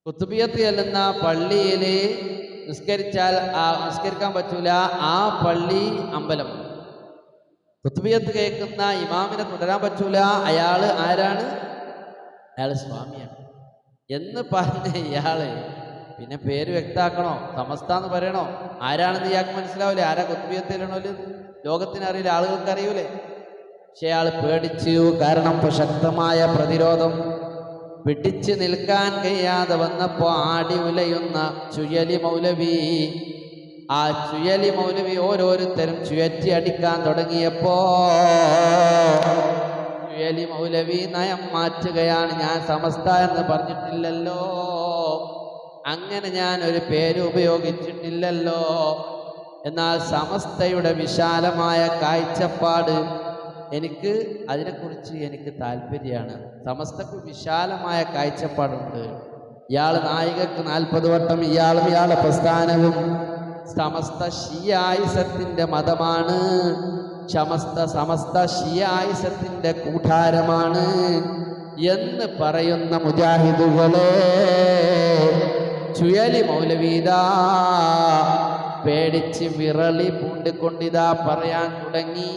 കുത്തുബിയത്ത് ചെല്ലുന്ന പള്ളിയിൽ നിസ്കരിക്കാൻ പറ്റൂല. ആ പള്ളി അമ്പലം. കുത്തുബിയത്ത് കേൾക്കുന്ന ഇമാമിനെ തുടരാൻ പറ്റൂല. അയാൾ ആരാണ്? അയാൾ സ്വാമിയാണ് എന്ന് പറഞ്ഞ ഇയാള് പിന്നെ പേര് വ്യക്തമാക്കണോ? സമസ്ത എന്ന് പറയണോ? ആരാണെന്ന് ഇയാൾക്ക് മനസ്സിലാവില്ലേ? ആരാ കുത്തുബിയത്തിലാണോ ലോകത്തിനറിയില്ല, ആളുകൾക്ക് അറിയൂലേ? പക്ഷെ അയാൾ പേടിച്ചു. കാരണം ശക്തമായ പ്രതിരോധം. പിടിച്ചു നിൽക്കാൻ കഴിയാതെ വന്നപ്പോ ആടി ഉലയുന്ന ചുയലി മൗലവി, ആ ചുയലി മൗലവി ഓരോരുത്തരും ചുയറ്റി അടിക്കാൻ തുടങ്ങിയപ്പോ ചുയലി മൗലവി നയം മാറ്റുകയാണ്. ഞാൻ സമസ്ത എന്ന് പറഞ്ഞിട്ടില്ലല്ലോ, അങ്ങനെ ഞാൻ ഒരു പേര് ഉപയോഗിച്ചിട്ടില്ലല്ലോ. എന്നാൽ സമസ്തയുടെ വിശാലമായ കാഴ്ചപ്പാട് അതിനെക്കുറിച്ച് എനിക്ക് താല്പര്യമാണ്. സമസ്തക്ക് വിശാലമായ കാഴ്ചപ്പാടുണ്ട്. ഇയാൾ നായികക്ക് 40 വട്ടം ഇയാളും ഇയാളുടെ പ്രസ്ഥാനവും സമസ്ത ഷിയായിസത്തിന്റെ മതമാണ്. സമസ്ത ഷിയായിസത്തിന്റെ കൂട്ടാരമാണ് എന്ന് പറയുന്ന മുജാഹിദുകളെ ചുയലി മൗലവീദാ പേടിച്ച് വിറളി പൂണ്ടിക്കൊണ്ടിതാ പറയാൻ തുടങ്ങി,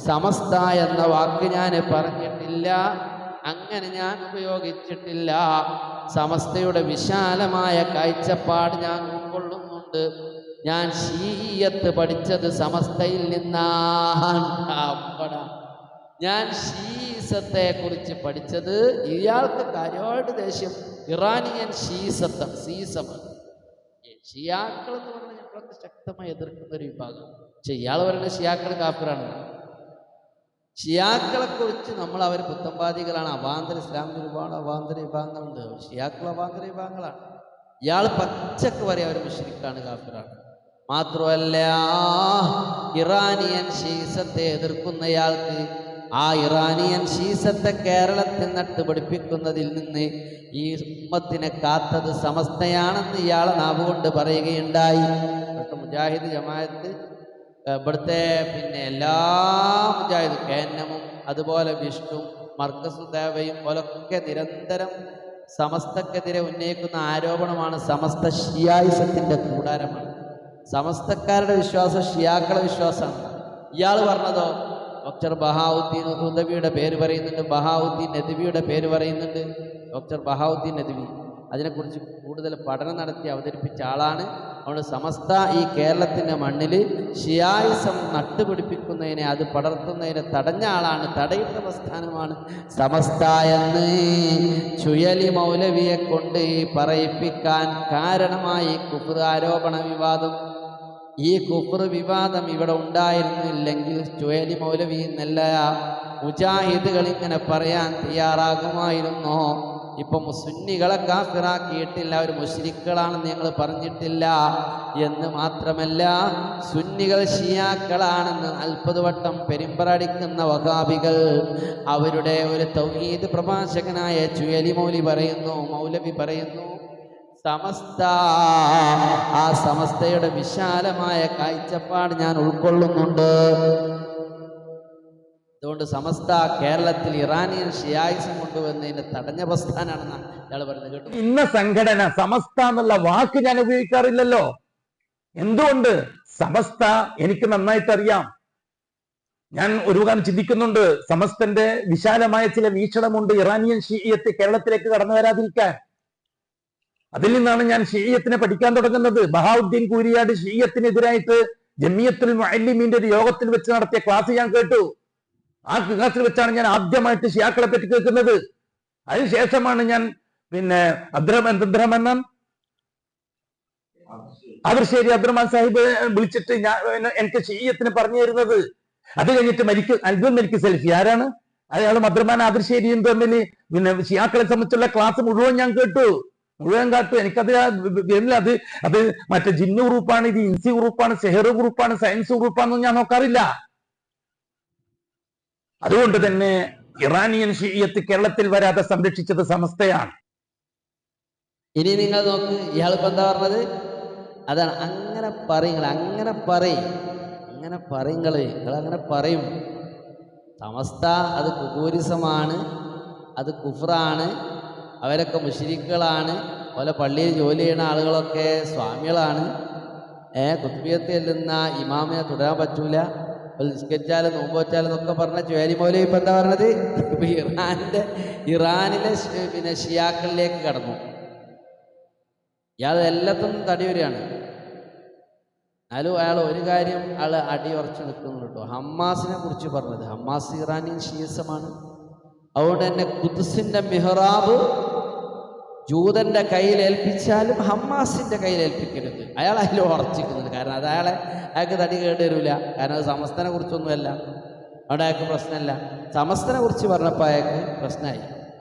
സമസ്ത എന്ന വാക്ക് ഞാൻ പറഞ്ഞിട്ടില്ല, അങ്ങനെ ഞാൻ ഉപയോഗിച്ചിട്ടില്ല. സമസ്തയുടെ വിശാലമായ കാഴ്ചപ്പാട് ഞാൻ ഉൾക്കൊള്ളുന്നുണ്ട്. ഞാൻ ഷീയത്ത് പഠിച്ചത് സമസ്തയിൽ നിന്നാണ്. ഞാൻ ഷീസത്തെ കുറിച്ച് പഠിച്ചത്. ഇയാൾക്ക് കാര്യമായിട്ട് ദേഷ്യം ഇറാനിയൻ സീസമാണ്. ഷിയാക്കൾ എന്ന് പറഞ്ഞാൽ ഞങ്ങളൊക്കെ ശക്തമായി എതിർക്കുന്ന ഒരു വിഭാഗം. പക്ഷെ ഇയാൾ പറയുന്നത് ഷിയാക്കൾ കാഫിറാണ്. ഷിയാക്കളെ കുറിച്ച് അവർ പുത്തമ്പാദികളാണ്. അവാന്തര ഇസ്ലാമിൽ ഒരുപാട് അവാന്തര വിഭാഗങ്ങളുണ്ട്. ഷിയാക്കൾ അവാന്തര വിഭാഗങ്ങളാണ്. ഇയാൾ പച്ചക്ക് പറയാൻ അവർ മുശ്രിക്കാണ്, കാഫിറാണ്. മാത്രമല്ല ഇറാനിയൻ ഷീസത്തെ എതിർക്കുന്നയാൾക്ക് ആ ഇറാനിയൻ ഷീസത്തെ കേരളത്തിൽ നട്ടുപിടിപ്പിക്കുന്നതിൽ നിന്ന് ഈ ഉമ്മത്തിനെ കാത്തത് സമസ്തയാണെന്ന് ഇയാളെ നാവുകൊണ്ട് പറയുകയുണ്ടായി. മുജാഹിദ് ജമാഅത്ത് ഇവിടുത്തെ എല്ലാ മുജാഹിദും കേന്നമും അതുപോലെ വിഷ്ണു മർക്കസു ദേവയും പോലൊക്കെ നിരന്തരം സമസ്തക്കെതിരെ ഉന്നയിക്കുന്ന ആരോപണമാണ് സമസ്ത ഷിയായിസത്തിന്റെ കൂടാരമാണ്. സമസ്തക്കാരുടെ വിശ്വാസം ഷിയാക്കളുടെ വിശ്വാസമാണ്. ഇയാൾ പറഞ്ഞതോ ഡോക്ടർ ബഹാവുദ്ദീൻ നദ്വിയുടെ പേര് പറയുന്നുണ്ട്, ബഹാവുദ്ദീൻ നദ്വിയുടെ പേര് പറയുന്നുണ്ട്. ഡോക്ടർ ബഹാവുദ്ദീൻ നദ്വി അതിനെക്കുറിച്ച് കൂടുതൽ പഠനം നടത്തി അവതരിപ്പിച്ച ആളാണ്. അതുകൊണ്ട് സമസ്ത ഈ കേരളത്തിൻ്റെ മണ്ണിൽ ഷിയായിസം നട്ടുപിടിപ്പിക്കുന്നതിനെ, അത് പടർത്തുന്നതിനെ തടഞ്ഞ ആളാണ്, തടയിട്ട പ്രസ്ഥാനമാണ് സമസ്ത എന്ന് ചുയലി മൗലവിയെ കൊണ്ട് പറയിപ്പിക്കാൻ കാരണമായി കുഫ്ർ ആരോപണ വിവാദം. ഈ കുഫ്ർ വിവാദം ഇവിടെ ഉണ്ടായിരുന്നില്ലെങ്കിൽ ചുയലി മൗലവി എന്നല്ല മുജാഹിദുകൾ ഇങ്ങനെ പറയാൻ തയ്യാറാകുമായിരുന്നോ? ഇപ്പം സുന്നികളെ കാഫിറാക്കിയിട്ടില്ല, അവർ മുശ്രിക്കുകളാണെന്ന് ഞങ്ങൾ പറഞ്ഞിട്ടില്ല എന്ന് മാത്രമല്ല, സുന്നികൾ ഷിയാക്കളാണെന്ന് 40 വട്ടം പെരുമ്പറടിക്കുന്ന വഹാബികൾ അവരുടെ ഒരു തൗഹീദ് പ്രഭാഷകനായ ചുയലി മൗലവി പറയുന്നു സമസ്ത, ആ സമസ്തയുടെ വിശാലമായ കാഴ്ചപ്പാട് ഞാൻ ഉൾക്കൊള്ളുന്നുണ്ട്. അതുകൊണ്ട് സമസ്ത കേരളത്തിൽ ഇറാനിയൻ ഷിയായിസം കൊണ്ടുവന്നതിന്റെ തടഞ്ഞ പ്രസ്ഥാനാണെന്നാണ് ഇയാൾ പറയുന്നത്. കേട്ടു. ഇന്ന സംഘടന സമസ്ത എന്നുള്ള വാക്ക് ഞാൻ ഉപയോഗിക്കാറില്ലല്ലോ. എന്തുകൊണ്ട്? സമസ്ത എനിക്ക് നന്നായിട്ട് അറിയാം. ഞാൻ ഒരു കാലം ചിന്തിക്കുന്നുണ്ട്, സമസ്തന്റെ വിശാലമായ ചില വീക്ഷണമുണ്ട് ഇറാനിയൻ ഷിയത്ത് കേരളത്തിലേക്ക് കടന്നു വരാതിരിക്കാൻ. അതിൽ നിന്നാണ് ഞാൻ ഷിയത്തിനെ പഠിക്കാൻ തുടങ്ങുന്നത്. ബഹാവുദ്ദീൻ കൂരിയാട് ഷിയത്തിനെതിരായിട്ട് ജമിയത്തുൽ മുഅല്ലിമീന്റെ ഒരു യോഗത്തിൽ വെച്ച് നടത്തിയ ക്ലാസ് ഞാൻ കേട്ടു. ആ ക്ലാസ്സിൽ വെച്ചാണ് ഞാൻ ആദ്യമായിട്ട് ഷിയാക്കളെ പറ്റി കേൾക്കുന്നത്. അതിനുശേഷമാണ് ഞാൻ അബ്ദുറഹ്മാൻ സാഹിബ് വിളിച്ചിട്ട് എനിക്ക് ഷിയത്തിനെ പറഞ്ഞു തരുന്നത്. അത് കഴിഞ്ഞിട്ട് അൽബുൽ മലിക് സെൽഫി ആരാണ്, അയാൾ അബ്ദുറഹ്മാൻ ആദിർശേരിയും തമ്മിൽ ഷിയാക്കളെ സംബന്ധിച്ചുള്ള ക്ലാസ് മുഴുവൻ ഞാൻ കേട്ടു. എനിക്കത് അത് മറ്റേ ജിന്നു ഗ്രൂപ്പാണ്, ഇത് ഇൻസി ഗ്രൂപ്പാണ്, സെഹർ ഗ്രൂപ്പാണ്, സയൻസ് ഗ്രൂപ്പാണെന്നും ഞാൻ നോക്കാറില്ല. അതുകൊണ്ട് തന്നെ ഇറാനിയൻ ഷിയത്ത് കേരളത്തിൽ വരാതെ സംരക്ഷിച്ചത് സമസ്തയാണ്. ഇനി നിങ്ങൾ നോക്ക്, ഇയാളിപ്പോ എന്താ പറഞ്ഞത്? അതാണ് അങ്ങനെ പറയും. സമസ്ത അത് കുബൂരിസമാണ്, അത് കുഫ്റാണ്, അവരൊക്കെ മുശ്രിക്കുകളാണ്, അതുപോലെ പള്ളിയിൽ ജോലി ചെയ്യുന്ന ആളുകളൊക്കെ സ്വാമികളാണ്. കുത്തുബിയത്ത് ചെല്ലുന്ന ഇമാമിനെ തുടരാൻ പറ്റൂല, നിസ്കരിച്ചാലും നോമ്പ് വെച്ചാലും എന്നൊക്കെ പറഞ്ഞ ജോലി മൗലവി ഇപ്പം എന്താ പറഞ്ഞത്? ഇപ്പം ഇറാനിലെ പിന്നെ ഷിയാക്കളിലേക്ക് കടന്നു. ഇയാൾ എല്ലാത്തിനും തടി വരികയാണ്. എന്നാലും അയാൾ ഒരു കാര്യം അയാൾ അടി ഉറച്ചു നിൽക്കുന്നു കേട്ടോ. ഹമ്മാസിനെ കുറിച്ച് പറഞ്ഞത്, ഹമ്മാസ് ഇറാനിയൻ ഷീസമാണ്. അതുകൊണ്ട് തന്നെ ഖുദ്സിന്റെ മിഹ്റാബ് ജൂതന്റെ കയ്യിൽ ഏൽപ്പിച്ചാലും ഹമ്മാസിന്റെ കയ്യിൽ ഏൽപ്പിക്കരുത്. അയാൾ അതിൽ ഉറച്ചിക്കുന്നുണ്ട്. കാരണം അത് അയാൾക്ക് തടി കേട്ട് വരില്ല. കാരണം അത് സമസ്തനെ കുറിച്ചൊന്നുമല്ല, അവിടെ അയാൾക്ക് പ്രശ്നമല്ല. സമസ്തനെ കുറിച്ച് പറഞ്ഞപ്പോൾ അയാൾക്ക് പ്രശ്നമായി.